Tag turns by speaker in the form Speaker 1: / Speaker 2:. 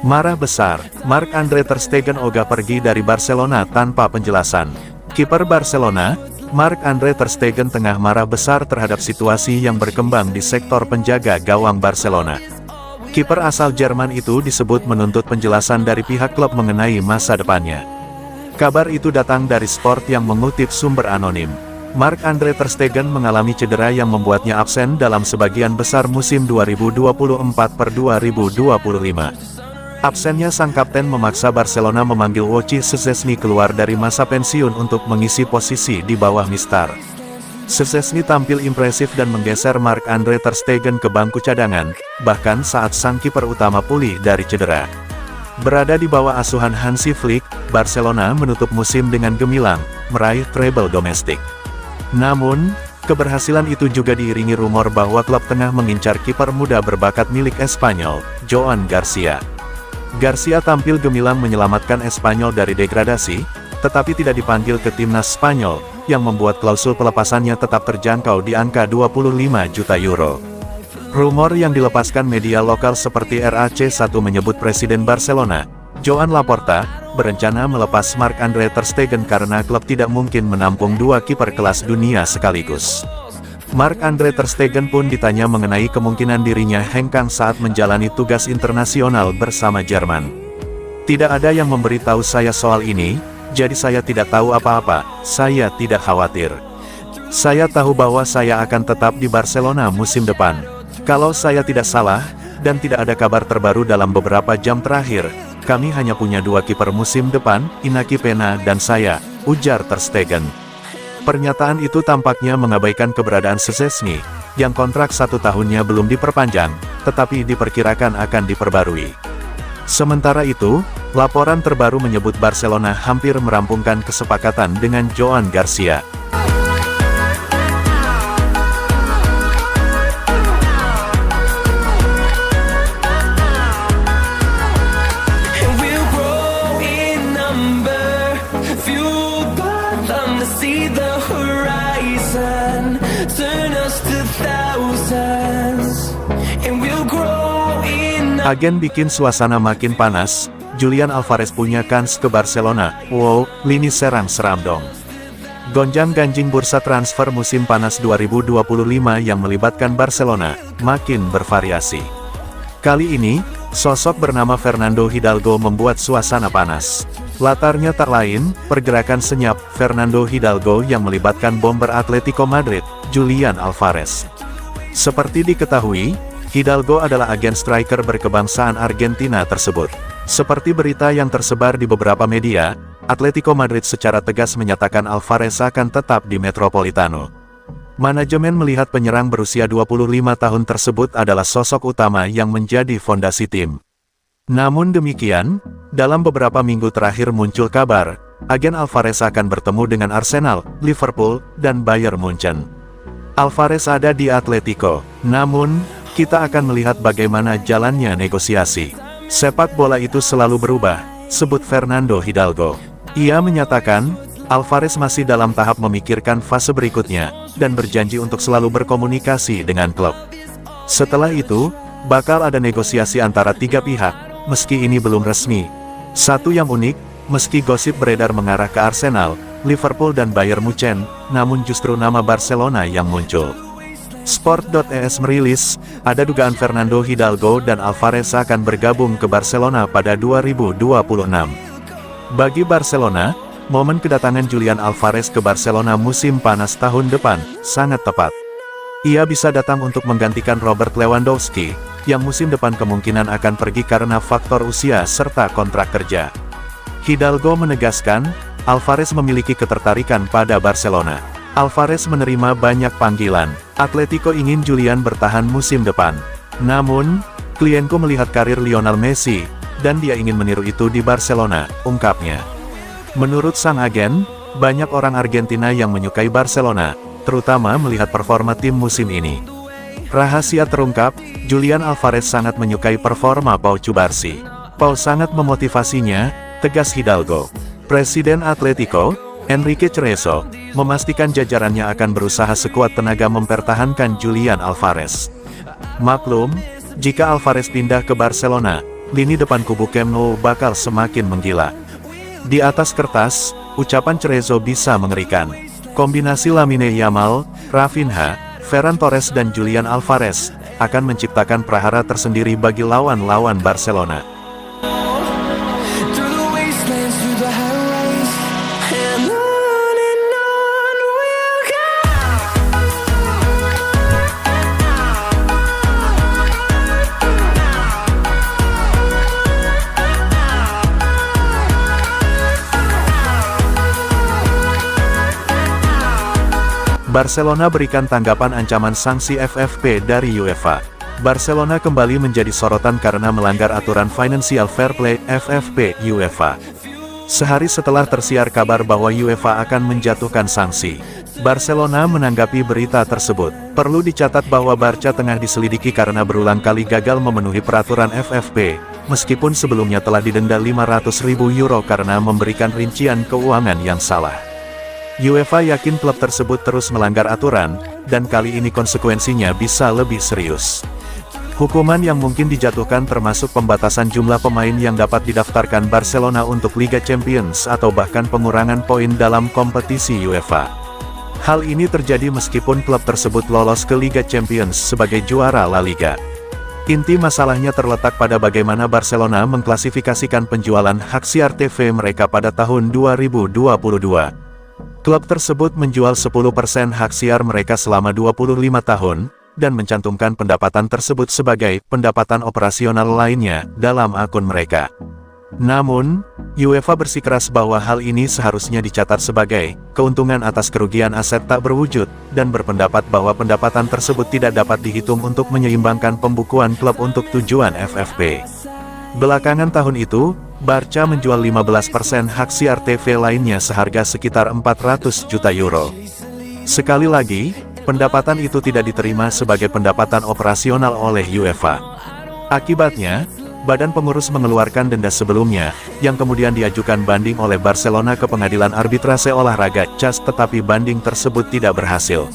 Speaker 1: Marah besar, Marc-Andre ter Stegen ogah pergi dari Barcelona tanpa penjelasan. Kiper Barcelona, Marc-Andre ter Stegen tengah marah besar terhadap situasi yang berkembang di sektor penjaga gawang Barcelona. Kiper asal Jerman itu disebut menuntut penjelasan dari pihak klub mengenai masa depannya. Kabar itu datang dari Sport yang mengutip sumber anonim. Marc-Andre ter Stegen mengalami cedera yang membuatnya absen dalam sebagian besar musim 2024-2025. Absennya sang kapten memaksa Barcelona memanggil Wojciech Szczesny keluar dari masa pensiun untuk mengisi posisi di bawah Mistar. Szczesny tampil impresif dan menggeser Marc-Andre ter Stegen ke bangku cadangan, bahkan saat sang kiper utama pulih dari cedera. Berada di bawah asuhan Hansi Flick, Barcelona menutup musim dengan gemilang, meraih treble domestik. Namun, keberhasilan itu juga diiringi rumor bahwa klub tengah mengincar kiper muda berbakat milik Espanyol, Joan Garcia. Garcia tampil gemilang menyelamatkan Espanyol dari degradasi, tetapi tidak dipanggil ke timnas Spanyol, yang membuat klausul pelepasannya tetap terjangkau di angka 25 juta euro. Rumor yang dilepaskan media lokal seperti RAC1 menyebut Presiden Barcelona, Joan Laporta, berencana melepas Marc-Andre ter Stegen karena klub tidak mungkin menampung dua kiper kelas dunia sekaligus. Marc-Andre ter Stegen pun ditanya mengenai kemungkinan dirinya hengkang saat menjalani tugas internasional bersama Jerman. Tidak ada yang memberitahu saya soal ini, jadi saya tidak tahu apa-apa, saya tidak khawatir. Saya tahu bahwa saya akan tetap di Barcelona musim depan. Kalau saya tidak salah, dan tidak ada kabar terbaru dalam beberapa jam terakhir, kami hanya punya dua kiper musim depan, Iñaki Peña dan saya, ujar ter Stegen. Pernyataan itu tampaknya mengabaikan keberadaan Szczesny, yang kontrak 1 tahunnya belum diperpanjang, tetapi diperkirakan akan diperbarui. Sementara itu, laporan terbaru menyebut Barcelona hampir merampungkan kesepakatan dengan Joan Garcia. Agen bikin suasana makin panas, Julian Alvarez punya kans ke Barcelona, wow, lini serang seram dong. Gonjang-ganjing bursa transfer musim panas 2025 yang melibatkan Barcelona, makin bervariasi. Kali ini, sosok bernama Fernando Hidalgo membuat suasana panas. Latarnya tak lain, pergerakan senyap Fernando Hidalgo yang melibatkan bomber Atletico Madrid, Julian Alvarez. Seperti diketahui, Hidalgo adalah agen striker berkebangsaan Argentina tersebut. Seperti berita yang tersebar di beberapa media, Atletico Madrid secara tegas menyatakan Alvarez akan tetap di Metropolitano. Manajemen melihat penyerang berusia 25 tahun tersebut adalah sosok utama yang menjadi fondasi tim. Namun demikian, dalam beberapa minggu terakhir muncul kabar, agen Alvarez akan bertemu dengan Arsenal, Liverpool, dan Bayern Munchen. Alvarez ada di Atletico, namun, kita akan melihat bagaimana jalannya negosiasi. Sepak bola itu selalu berubah, sebut Fernando Hidalgo. Ia menyatakan, Alvarez masih dalam tahap memikirkan fase berikutnya, dan berjanji untuk selalu berkomunikasi dengan klub. Setelah itu, bakal ada negosiasi antara tiga pihak, meski ini belum resmi. Satu yang unik, meski gosip beredar mengarah ke Arsenal, Liverpool dan Bayern Munchen, namun justru nama Barcelona yang muncul. Sport.es merilis, ada dugaan Fernando Hidalgo dan Alvarez akan bergabung ke Barcelona pada 2026. Bagi Barcelona, momen kedatangan Julian Alvarez ke Barcelona musim panas tahun depan, sangat tepat. Ia bisa datang untuk menggantikan Robert Lewandowski, yang musim depan kemungkinan akan pergi karena faktor usia serta kontrak kerja. Hidalgo menegaskan, Alvarez memiliki ketertarikan pada Barcelona. Alvarez menerima banyak panggilan. Atletico ingin Julian bertahan musim depan. Namun, klienku melihat karir Lionel Messi, dan dia ingin meniru itu di Barcelona, ungkapnya. Menurut sang agen, banyak orang Argentina yang menyukai Barcelona, terutama melihat performa tim musim ini. Rahasia terungkap, Julian Alvarez sangat menyukai performa Pau Cubarsí. Pau sangat memotivasinya, tegas Hidalgo. Presiden Atletico, Enrique Cerezo, memastikan jajarannya akan berusaha sekuat tenaga mempertahankan Julian Alvarez. Maklum, jika Alvarez pindah ke Barcelona, lini depan kubu Camp Nou bakal semakin menggila. Di atas kertas, ucapan Cerezo bisa mengerikan. Kombinasi Lamine Yamal, Rafinha, Ferran Torres dan Julian Alvarez akan menciptakan prahara tersendiri bagi lawan-lawan Barcelona. Barcelona berikan tanggapan ancaman sanksi FFP dari UEFA. Barcelona kembali menjadi sorotan karena melanggar aturan Financial Fair Play (FFP) UEFA. Sehari setelah tersiar kabar bahwa UEFA akan menjatuhkan sanksi, Barcelona menanggapi berita tersebut. Perlu dicatat bahwa Barca tengah diselidiki karena berulang kali gagal memenuhi peraturan FFP, meskipun sebelumnya telah didenda 500.000 euro karena memberikan rincian keuangan yang salah. UEFA yakin klub tersebut terus melanggar aturan, dan kali ini konsekuensinya bisa lebih serius. Hukuman yang mungkin dijatuhkan termasuk pembatasan jumlah pemain yang dapat didaftarkan Barcelona untuk Liga Champions atau bahkan pengurangan poin dalam kompetisi UEFA. Hal ini terjadi meskipun klub tersebut lolos ke Liga Champions sebagai juara La Liga. Inti masalahnya terletak pada bagaimana Barcelona mengklasifikasikan penjualan hak siar TV mereka pada tahun 2022. Klub tersebut menjual 10% hak siar mereka selama 25 tahun, dan mencantumkan pendapatan tersebut sebagai pendapatan operasional lainnya dalam akun mereka. Namun, UEFA bersikeras bahwa hal ini seharusnya dicatat sebagai keuntungan atas kerugian aset tak berwujud, dan berpendapat bahwa pendapatan tersebut tidak dapat dihitung untuk menyeimbangkan pembukuan klub untuk tujuan FFP. Belakangan tahun itu, Barca menjual 15% hak siar TV lainnya seharga sekitar 400 juta euro. Sekali lagi, pendapatan itu tidak diterima sebagai pendapatan operasional oleh UEFA. Akibatnya, badan pengurus mengeluarkan denda sebelumnya, yang kemudian diajukan banding oleh Barcelona ke Pengadilan Arbitrase Olahraga CAS, tetapi banding tersebut tidak berhasil.